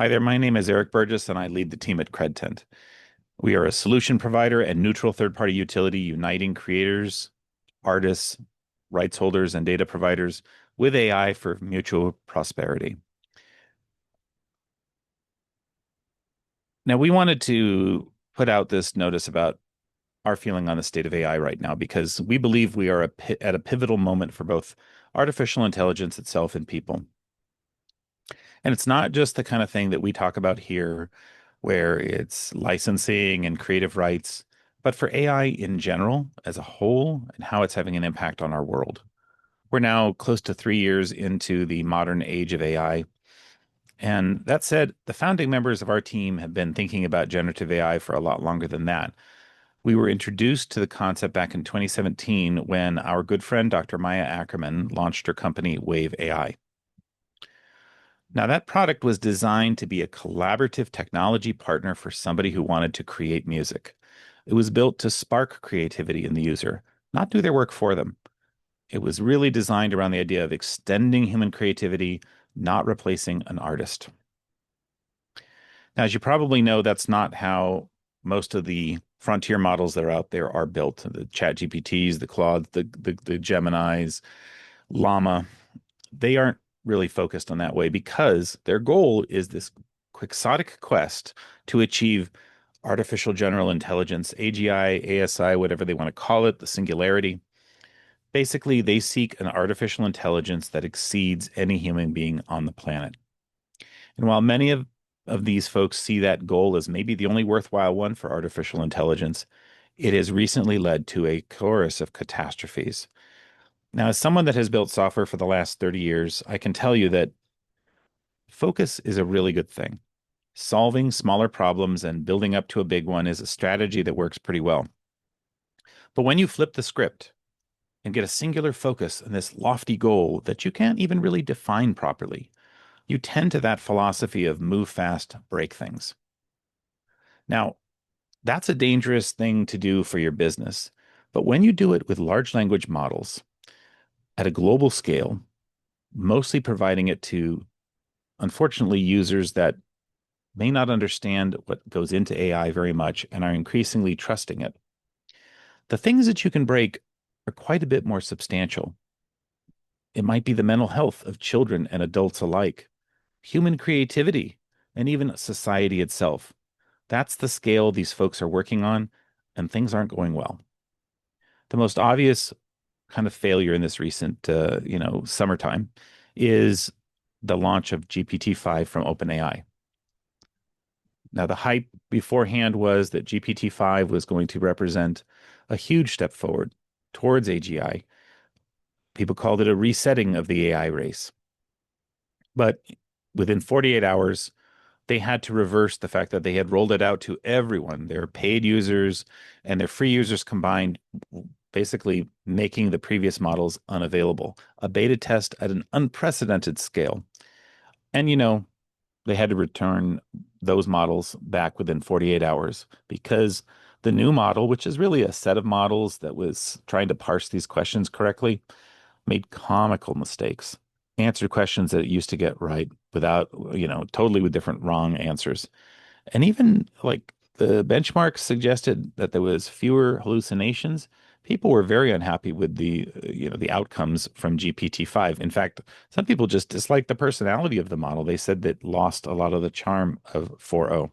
Hi there, my name is Eric Burgess, and I lead the team at Credtent. We are a solution provider and neutral third-party utility uniting creators, artists, rights holders, and data providers with AI for mutual prosperity. Now, we wanted to put out this notice about our feeling on the state of AI right now because we believe we are at a pivotal moment for both artificial intelligence itself and people. And it's not just the kind of thing that we talk about here, where it's licensing and creative rights, but for AI in general, as a whole, and how it's having an impact on our world. We're now close to 3 years into the modern age of AI. And that said, the founding members of our team have been thinking about generative AI for a lot longer than that. We were introduced to the concept back in 2017 when our good friend Dr. Maya Ackerman launched her company Wave AI. Now, that product was designed to be a collaborative technology partner for somebody who wanted to create music. It was built to spark creativity in the user, not do their work for them. It was really designed around the idea of extending human creativity, not replacing an artist. Now, as you probably know, that's not how most of the frontier models that are out there are built. The Chat GPTs, the Claude, the Geminis, Llama, they aren't really focused on that way because their goal is this quixotic quest to achieve artificial general intelligence, AGI, ASI, whatever they want to call it, the singularity. Basically, they seek an artificial intelligence that exceeds any human being on the planet. And while many of these folks see that goal as maybe the only worthwhile one for artificial intelligence, it has recently led to a chorus of catastrophes. Now, as someone that has built software for the last 30 years, I can tell you that focus is a really good thing. Solving smaller problems and building up to a big one is a strategy that works pretty well. But when you flip the script and get a singular focus on this lofty goal that you can't even really define properly, you tend to that philosophy of move fast, break things. Now, that's a dangerous thing to do for your business. But when you do it with large language models at a global scale, mostly providing it to, unfortunately, users that may not understand what goes into AI very much and are increasingly trusting it. The things that you can break are quite a bit more substantial. It might be the mental health of children and adults alike, human creativity, and even society itself. That's the scale these folks are working on, and things aren't going well. The most obvious kind of failure in this recent, summertime is the launch of GPT-5 from OpenAI. Now, the hype beforehand was that GPT-5 was going to represent a huge step forward towards AGI. People called it a resetting of the AI race. But within 48 hours, they had to reverse the fact that they had rolled it out to everyone, their paid users and their free users combined, basically making the previous models unavailable. A beta test at an unprecedented scale. And, they had to return those models back within 48 hours because the new model, which is really a set of models that was trying to parse these questions correctly, made comical mistakes, answered questions that it used to get right without, totally with different wrong answers. And even like the benchmarks suggested that there was fewer hallucinations. People were very unhappy with the outcomes from GPT-5. In fact, some people just disliked the personality of the model. They said that lost a lot of the charm of 4.0.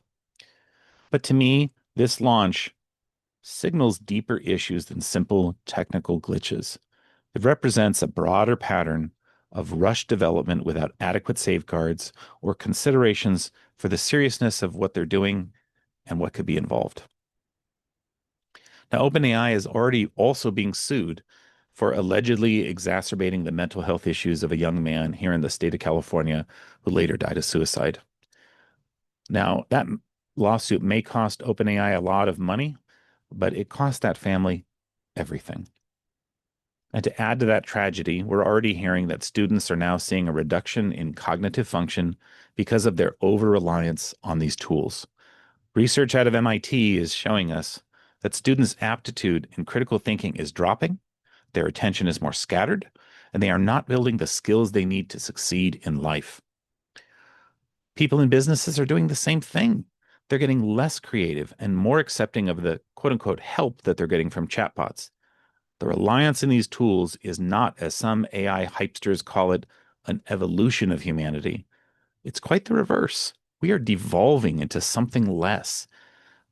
But to me, this launch signals deeper issues than simple technical glitches. It represents a broader pattern of rushed development without adequate safeguards or considerations for the seriousness of what they're doing and what could be involved. Now, OpenAI is already also being sued for allegedly exacerbating the mental health issues of a young man here in the state of California who later died of suicide. Now, that lawsuit may cost OpenAI a lot of money, but it cost that family everything. And to add to that tragedy, we're already hearing that students are now seeing a reduction in cognitive function because of their over-reliance on these tools. Research out of MIT is showing us that students' aptitude in critical thinking is dropping, their attention is more scattered, and they are not building the skills they need to succeed in life. People in businesses are doing the same thing. They're getting less creative and more accepting of the quote unquote help that they're getting from chatbots. The reliance in these tools is not, as some AI hypesters call it, an evolution of humanity. It's quite the reverse. We are devolving into something less,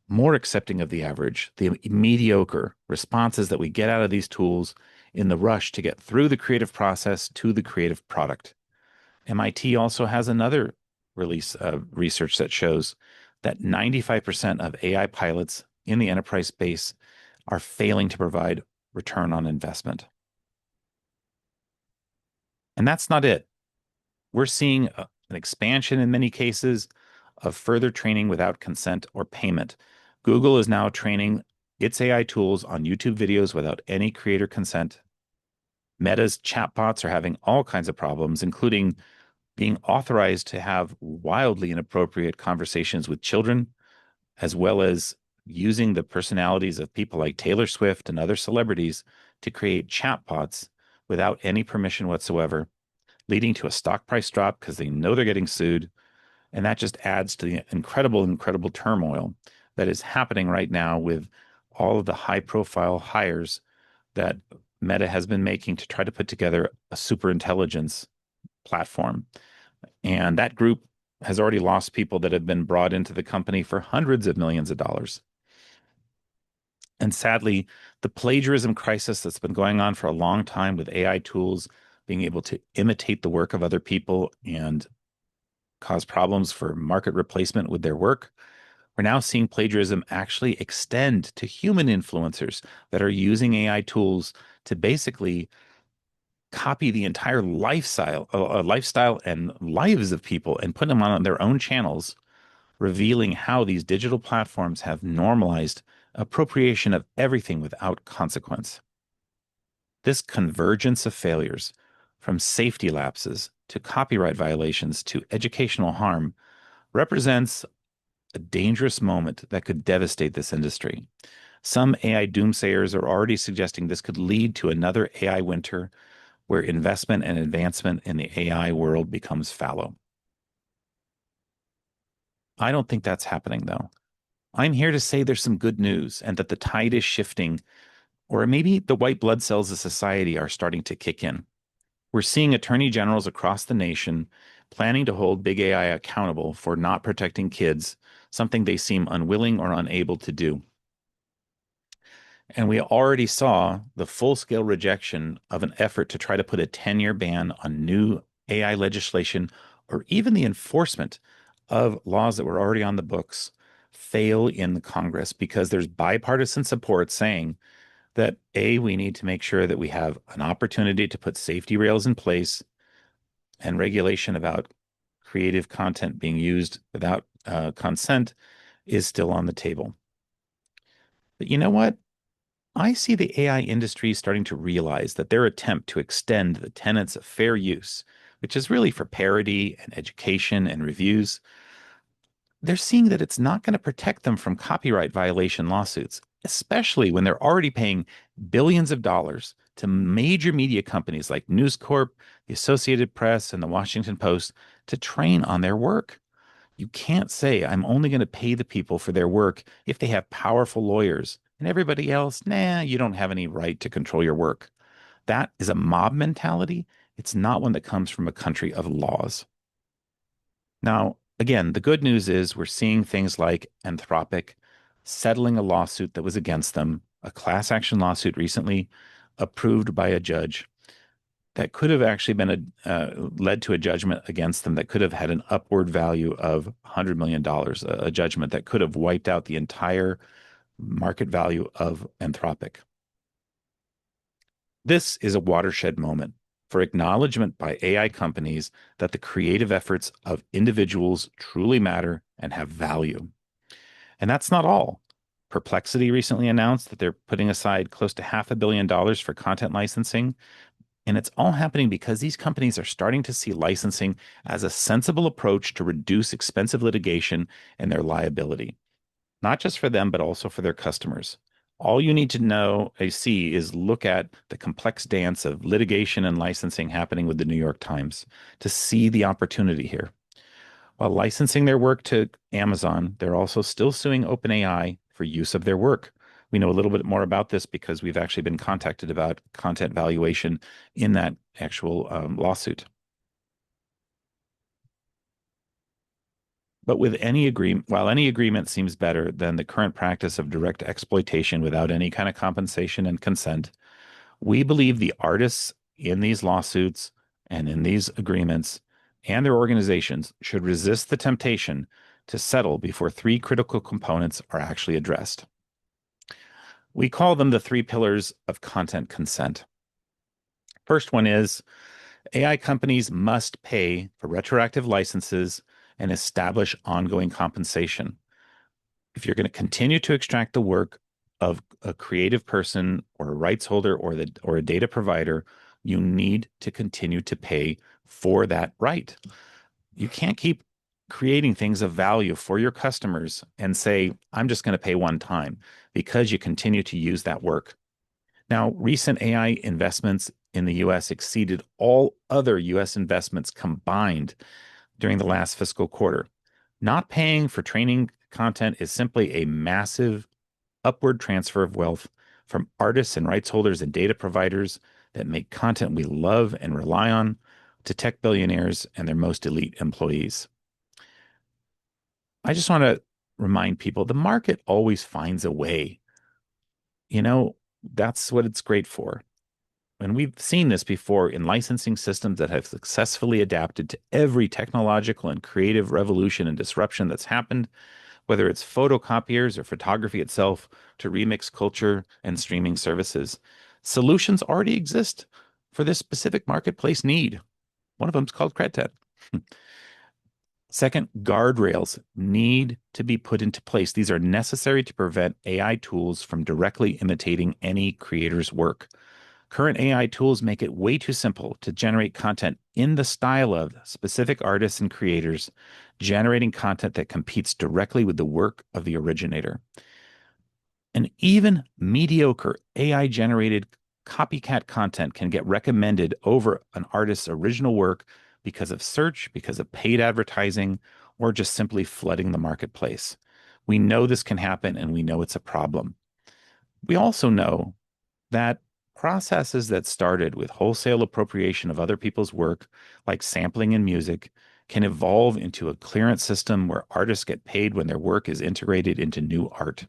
more accepting of the average, the mediocre responses that we get out of these tools in the rush to get through the creative process to the creative product. MIT also has another release of research that shows that 95% of AI pilots in the enterprise space are failing to provide return on investment. And that's not it. We're seeing an expansion in many cases of further training without consent or payment. Google is now training its AI tools on YouTube videos without any creator consent. Meta's chatbots are having all kinds of problems, including being authorized to have wildly inappropriate conversations with children, as well as using the personalities of people like Taylor Swift and other celebrities to create chatbots without any permission whatsoever, leading to a stock price drop because they know they're getting sued. And that just adds to the incredible turmoil that is happening right now with all of the high profile hires that Meta has been making to try to put together a super intelligence platform. And that group has already lost people that have been brought into the company for hundreds of millions of dollars. And sadly, the plagiarism crisis that's been going on for a long time with AI tools being able to imitate the work of other people and cause problems for market replacement with their work. We're now seeing plagiarism actually extend to human influencers that are using AI tools to basically copy the entire lifestyle and lives of people and put them on their own channels, revealing how these digital platforms have normalized appropriation of everything without consequence. This convergence of failures, from safety lapses to copyright violations to educational harm, represents a dangerous moment that could devastate this industry. Some AI doomsayers are already suggesting this could lead to another AI winter where investment and advancement in the AI world becomes fallow. I don't think that's happening, though. I'm here to say there's some good news and that the tide is shifting, or maybe the white blood cells of society are starting to kick in. We're seeing attorney generals across the nation planning to hold big AI accountable for not protecting kids, something they seem unwilling or unable to do. And we already saw the full scale rejection of an effort to try to put a 10-year ban on new AI legislation or even the enforcement of laws that were already on the books fail in the Congress because there's bipartisan support saying that A, we need to make sure that we have an opportunity to put safety rails in place and regulation about creative content being used without consent is still on the table. But you know what? I see the AI industry starting to realize that their attempt to extend the tenets of fair use, which is really for parody and education and reviews, they're seeing that it's not going to protect them from copyright violation lawsuits, especially when they're already paying billions of dollars to major media companies like News Corp, the Associated Press, and the Washington Post to train on their work. You can't say I'm only going to pay the people for their work if they have powerful lawyers and everybody else, nah, you don't have any right to control your work. That is a mob mentality. It's not one that comes from a country of laws. Now, again, the good news is we're seeing things like Anthropic settling a lawsuit that was against them, a class action lawsuit recently approved by a judge that could have actually been led to a judgment against them that could have had an upward value of $100 million, a judgment that could have wiped out the entire market value of Anthropic. This is a watershed moment for acknowledgement by AI companies that the creative efforts of individuals truly matter and have value. And that's not all. Perplexity recently announced that they're putting aside close to $500 million for content licensing. And it's all happening because these companies are starting to see licensing as a sensible approach to reduce expensive litigation and their liability, not just for them, but also for their customers. All you need to know, I see, is look at the complex dance of litigation and licensing happening with the New York Times to see the opportunity here. While licensing their work to Amazon, they're also still suing OpenAI for use of their work. We know a little bit more about this because we've actually been contacted about content valuation in that actual lawsuit. But with any agreement, while any agreement seems better than the current practice of direct exploitation without any kind of compensation and consent, we believe the artists in these lawsuits and in these agreements and their organizations should resist the temptation to settle before three critical components are actually addressed. We call them the three pillars of content consent. First one is AI companies must pay for retroactive licenses and establish ongoing compensation. If you're going to continue to extract the work of a creative person or a rights holder or a data provider, you need to continue to pay for that right. You can't keep creating things of value for your customers and say, I'm just going to pay one time because you continue to use that work. Now, recent AI investments in the US exceeded all other US investments combined during the last fiscal quarter. Not paying for training content is simply a massive upward transfer of wealth from artists and rights holders and data providers that make content we love and rely on to tech billionaires and their most elite employees. I just want to remind people the market always finds a way. You know, that's what it's great for. And we've seen this before in licensing systems that have successfully adapted to every technological and creative revolution and disruption that's happened, whether it's photocopiers or photography itself to remix culture and streaming services. Solutions already exist for this specific marketplace need. One of them is called Credtent. Second, guardrails need to be put into place. These are necessary to prevent AI tools from directly imitating any creator's work. Current AI tools make it way too simple to generate content in the style of specific artists and creators, generating content that competes directly with the work of the originator. And even mediocre AI generated copycat content can get recommended over an artist's original work because of search, because of paid advertising, or just simply flooding the marketplace. We know this can happen and we know it's a problem. We also know that processes that started with wholesale appropriation of other people's work, like sampling in music, can evolve into a clearance system where artists get paid when their work is integrated into new art.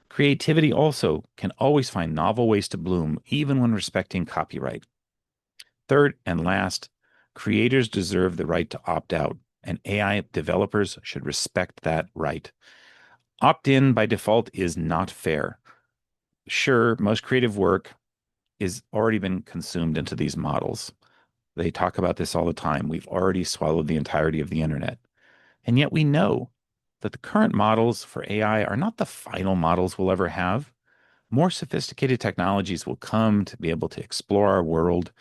Creativity also can always find novel ways to bloom, even when respecting copyright. Third and last, creators deserve the right to opt out, and AI developers should respect that right. Opt in by default is not fair. Sure, most creative work is already been consumed into these models. They talk about this all the time. We've already swallowed the entirety of the internet. And yet we know that the current models for AI are not the final models we'll ever have. More sophisticated technologies will come to be able to explore our world,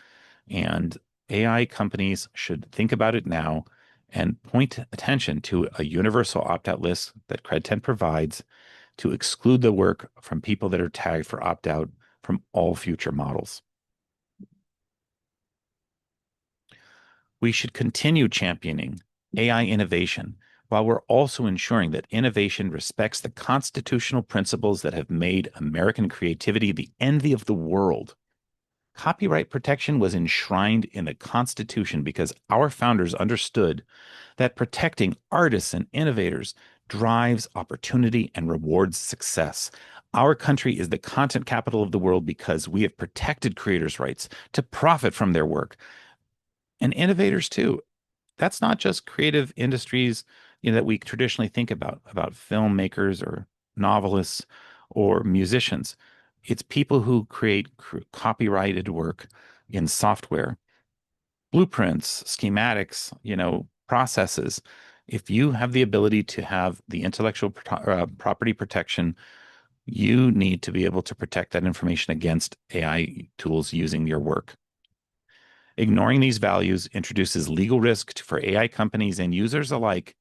and AI companies should think about it now and point attention to a universal opt-out list that Credtent provides to exclude the work from people that are tagged for opt-out from all future models. We should continue championing AI innovation while we're also ensuring that innovation respects the constitutional principles that have made American creativity the envy of the world. Copyright protection was enshrined in the Constitution because our founders understood that protecting artists and innovators drives opportunity and rewards success. Our country is the content capital of the world because we have protected creators' rights to profit from their work and innovators too. That's not just creative industries, that we traditionally think about filmmakers or novelists or musicians. It's people who create copyrighted work in software, blueprints, schematics, processes. If you have the ability to have the intellectual property protection, you need to be able to protect that information against AI tools using your work. Ignoring these values introduces legal risk for AI companies and users alike,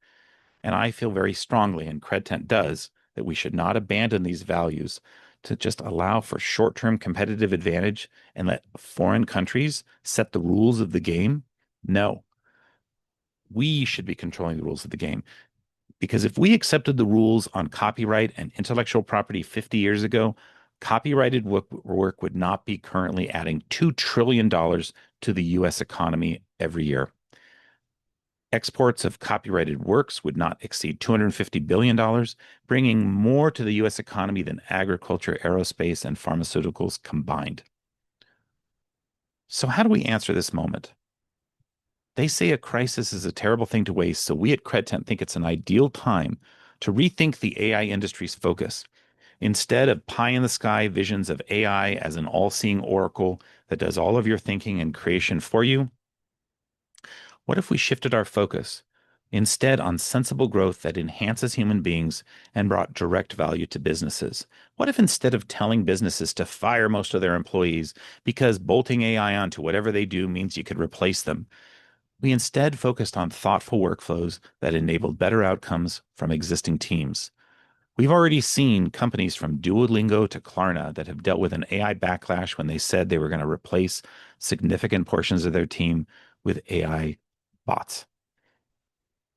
and I feel very strongly, and Credtent does, that we should not abandon these values to just allow for short-term competitive advantage and let foreign countries set the rules of the game. No. We should be controlling the rules of the game. Because if we accepted the rules on copyright and intellectual property 50 years ago, copyrighted work would not be currently adding $2 trillion to the US economy every year. Exports of copyrighted works would not exceed $250 billion, bringing more to the US economy than agriculture, aerospace, and pharmaceuticals combined. So, how do we answer this moment? They say a crisis is a terrible thing to waste, so we at Credtent think it's an ideal time to rethink the AI industry's focus. Instead of pie in the sky visions of AI as an all seeing oracle that does all of your thinking and creation for you, what if we shifted our focus instead on sensible growth that enhances human beings and brought direct value to businesses? What if instead of telling businesses to fire most of their employees because bolting AI onto whatever they do means you could replace them, we instead focused on thoughtful workflows that enabled better outcomes from existing teams? We've already seen companies from Duolingo to Klarna that have dealt with an AI backlash when they said they were going to replace significant portions of their team with AI bots.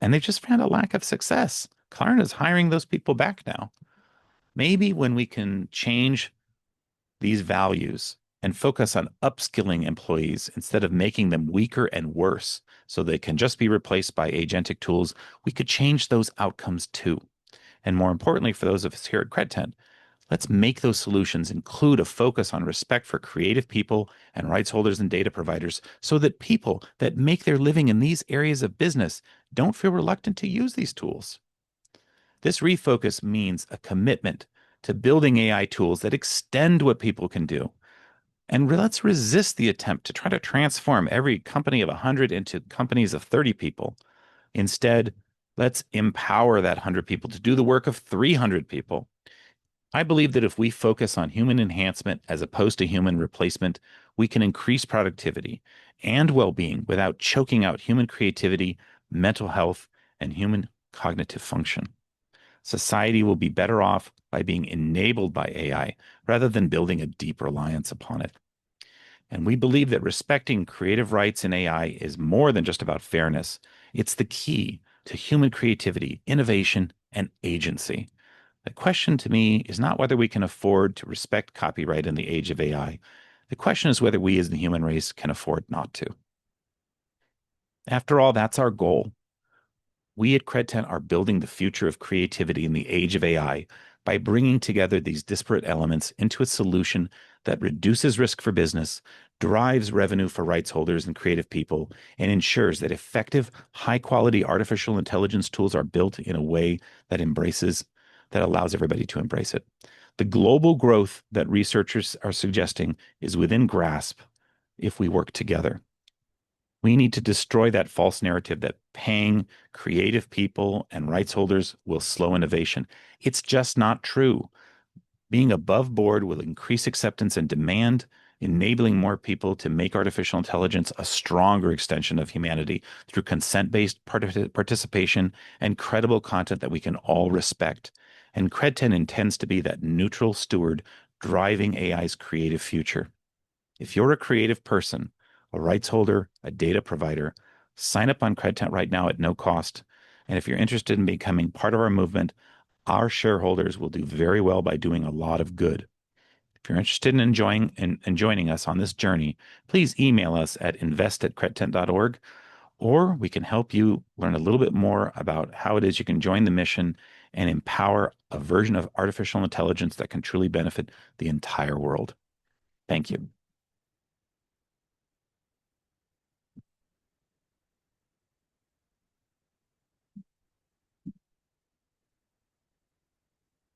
And they just found a lack of success. Klarna is hiring those people back now. Maybe when we can change these values and focus on upskilling employees instead of making them weaker and worse so they can just be replaced by agentic tools, we could change those outcomes too. And more importantly, for those of us here at Credtent, let's make those solutions include a focus on respect for creative people and rights holders and data providers so that people that make their living in these areas of business don't feel reluctant to use these tools. This refocus means a commitment to building AI tools that extend what people can do. And let's resist the attempt to try to transform every company of 100 into companies of 30 people. Instead, let's empower that 100 people to do the work of 300 people. I believe that if we focus on human enhancement as opposed to human replacement, we can increase productivity and well being without choking out human creativity, mental health, and human cognitive function. Society will be better off by being enabled by AI rather than building a deep reliance upon it. And we believe that respecting creative rights in AI is more than just about fairness. It's the key to human creativity, innovation, and agency. The question to me is not whether we can afford to respect copyright in the age of AI. The question is whether we as the human race can afford not to. After all, that's our goal. We at Credtent are building the future of creativity in the age of AI by bringing together these disparate elements into a solution that reduces risk for business, drives revenue for rights holders and creative people, and ensures that effective, high-quality artificial intelligence tools are built in a way that allows everybody to embrace it. The global growth that researchers are suggesting is within grasp if we work together. We need to destroy that false narrative that paying creative people and rights holders will slow innovation. It's just not true. Being above board will increase acceptance and demand, enabling more people to make artificial intelligence a stronger extension of humanity through consent-based participation and credible content that we can all respect. And Credtent intends to be that neutral steward driving AI's creative future. If you're a creative person, a rights holder, a data provider, sign up on Credtent right now at no cost. And if you're interested in becoming part of our movement, our shareholders will do very well by doing a lot of good. If you're interested in joining us on this journey, please email us at invest@credtent.org, or we can help you learn a little bit more about how it is you can join the mission and empower a version of artificial intelligence that can truly benefit the entire world. Thank you.